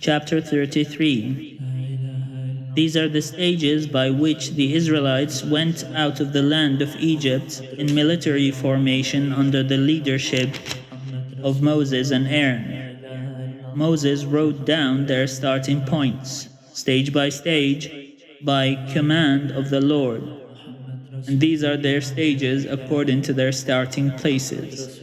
Chapter 33. These are the stages by which the Israelites went out of the land of Egypt in military formation under the leadership of Moses and Aaron. Moses wrote down their starting points, stage by stage, by command of the Lord. And these are their stages according to their starting places.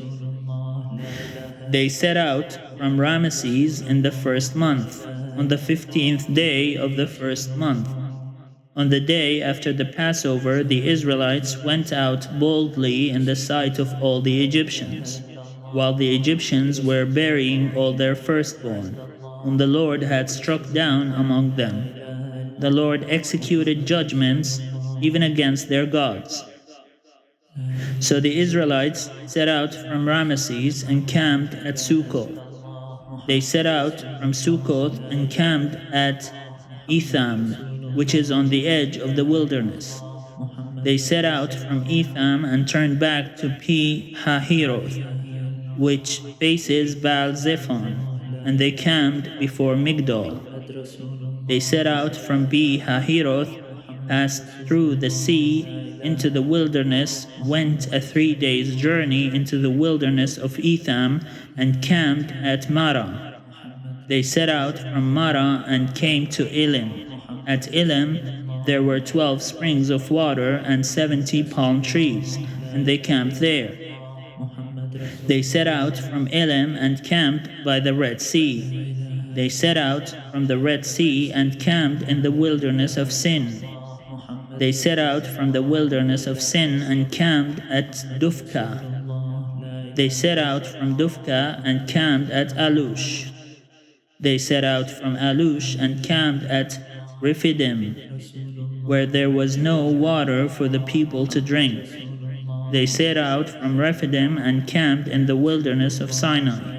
They set out from Ramesses in the first month, on the 15th day of the first month. On the day after the Passover, the Israelites went out boldly in the sight of all the Egyptians, while the Egyptians were burying all their firstborn, whom the Lord had struck down among them. The Lord executed judgments even against their gods. So the Israelites set out from Ramesses and camped at Succoth. They set out from Succoth and camped at Etham, which is on the edge of the wilderness. They set out from Etham and turned back to Pi-Hahiroth, which faces Baal-Zephon, and they camped before Migdol. They set out from Pi-Hahiroth, passed through the sea into the wilderness, went a 3 days' journey into the wilderness of Etham, and camped at Marah. They set out from Marah and came to Elim. At Elim there were 12 springs of water and 70 palm trees, and they camped there. They set out from Elim and camped by the Red Sea. They set out from the Red Sea and camped in the wilderness of Sin. They set out from the wilderness of Sin and camped at Dufka. They set out from Dufka and camped at Alush. They set out from Alush and camped at Rephidim, where there was no water for the people to drink. They set out from Rephidim and camped in the wilderness of Sinai.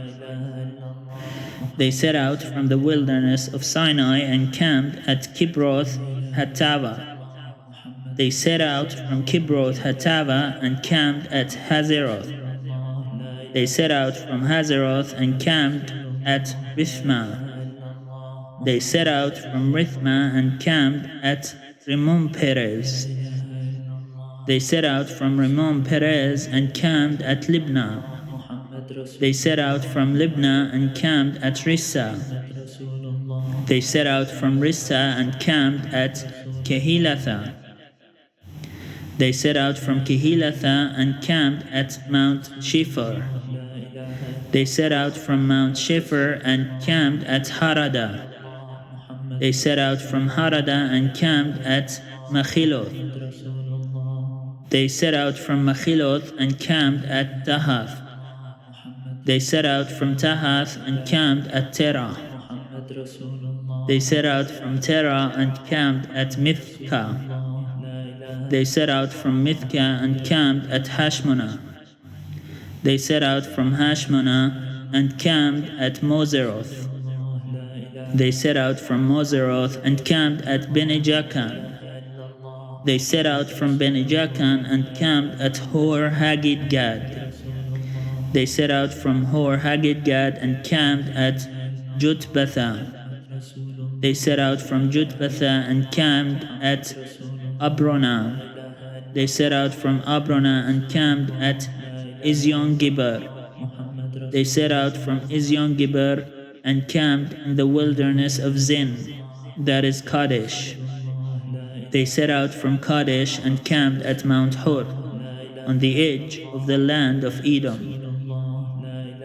They set out from the wilderness of Sinai and camped at Kibroth Hattava. They set out from Kibroth Hattava and camped at Hazeroth. They set out from Hazeroth and camped at Rithmah. They set out from Rithmah and camped at Rimmon Perez. They set out from Rimmon Perez and camped at Libnah. They set out from Libnah and camped at Rissa. They set out from Rissa and camped at Kehilatha. They set out from Kehilatha and camped at Mount Shepher. They set out from Mount Shepher and camped at Harada. They set out from Harada and camped at Machiloth. They set out from Machiloth and camped at Tahath. They set out from Tahath and camped at Terah. They set out from Terah and camped at Mithka. They set out from Mithka and camped at Hashmonah. They set out from Hashmonah and camped at Moseroth. They set out from Moseroth and camped at Bene-Jaakan. They set out from Bene-Jaakan and camped at Hor Haggidgad. They set out from Hor Haggidgad and camped at Jutbatha. They set out from Jutbatha and camped at Abrona. They set out from Abrona and camped at Ezyon-Geber. They set out from Ezyon-Geber and camped in the wilderness of Zin, that is Kadesh. They set out from Kadesh and camped at Mount Hor, on the edge of the land of Edom.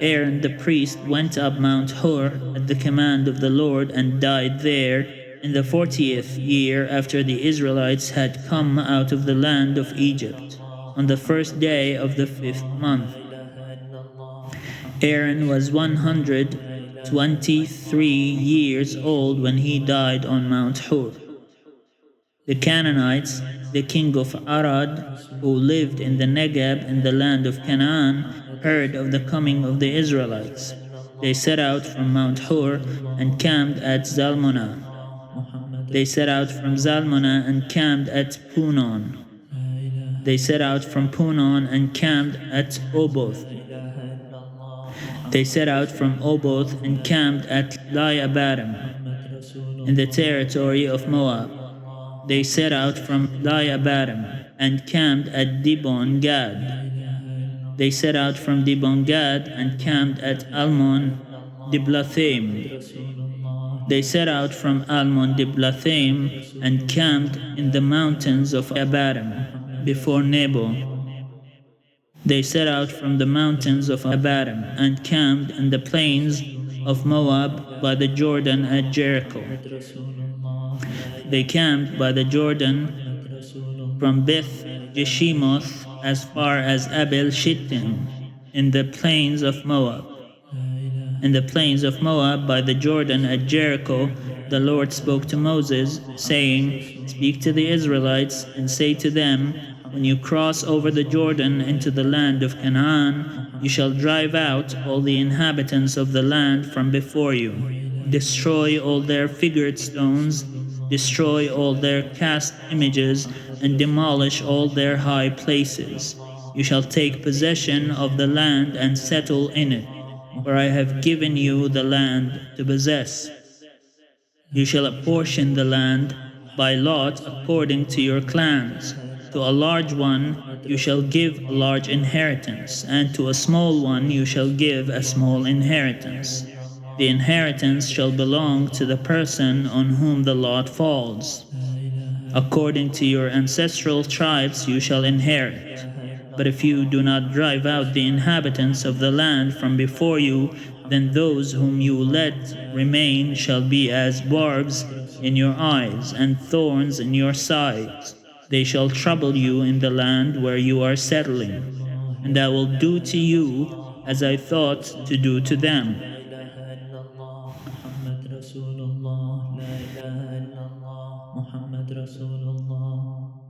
Aaron the priest went up Mount Hor at the command of the Lord and died there in the 40th year after the Israelites had come out of the land of Egypt, on the first day of the 5th month. Aaron was 123 years old when he died on Mount Hor. The Canaanites, the king of Arad, who lived in the Negeb in the land of Canaan, heard of the coming of the Israelites. They set out from Mount Hor and camped at Zalmonah. They set out from Zalmonah and camped at Punon. They set out from Punon and camped at Oboth. They set out from Oboth and camped at Lai-Abarim in the territory of Moab. They set out from Lai-Abarim and camped at Dibon Gad. They set out from Dibon Gad and camped at Almon Diblathaim. They set out from Almon Diblathaim and camped in the mountains of Abarim before Nebo. They set out from the mountains of Abarim and camped in the plains of Moab by the Jordan at Jericho. They camped by the Jordan from Beth Jeshimoth as far as Abel Shittim in the plains of Moab. In the plains of Moab by the Jordan at Jericho, the Lord spoke to Moses, saying, "Speak to the Israelites and say to them, when you cross over the Jordan into the land of Canaan, you shall drive out all the inhabitants of the land from before you. Destroy all their figured stones, destroy all their cast images, and demolish all their high places. You shall take possession of the land and settle in it, for I have given you the land to possess. You shall apportion the land by lot according to your clans. To a large one you shall give a large inheritance, and to a small one you shall give a small inheritance. The inheritance shall belong to the person on whom the lot falls. According to your ancestral tribes you shall inherit. But if you do not drive out the inhabitants of the land from before you, then those whom you let remain shall be as barbs in your eyes and thorns in your sides. They shall trouble you in the land where you are settling, and I will do to you as I thought to do to them."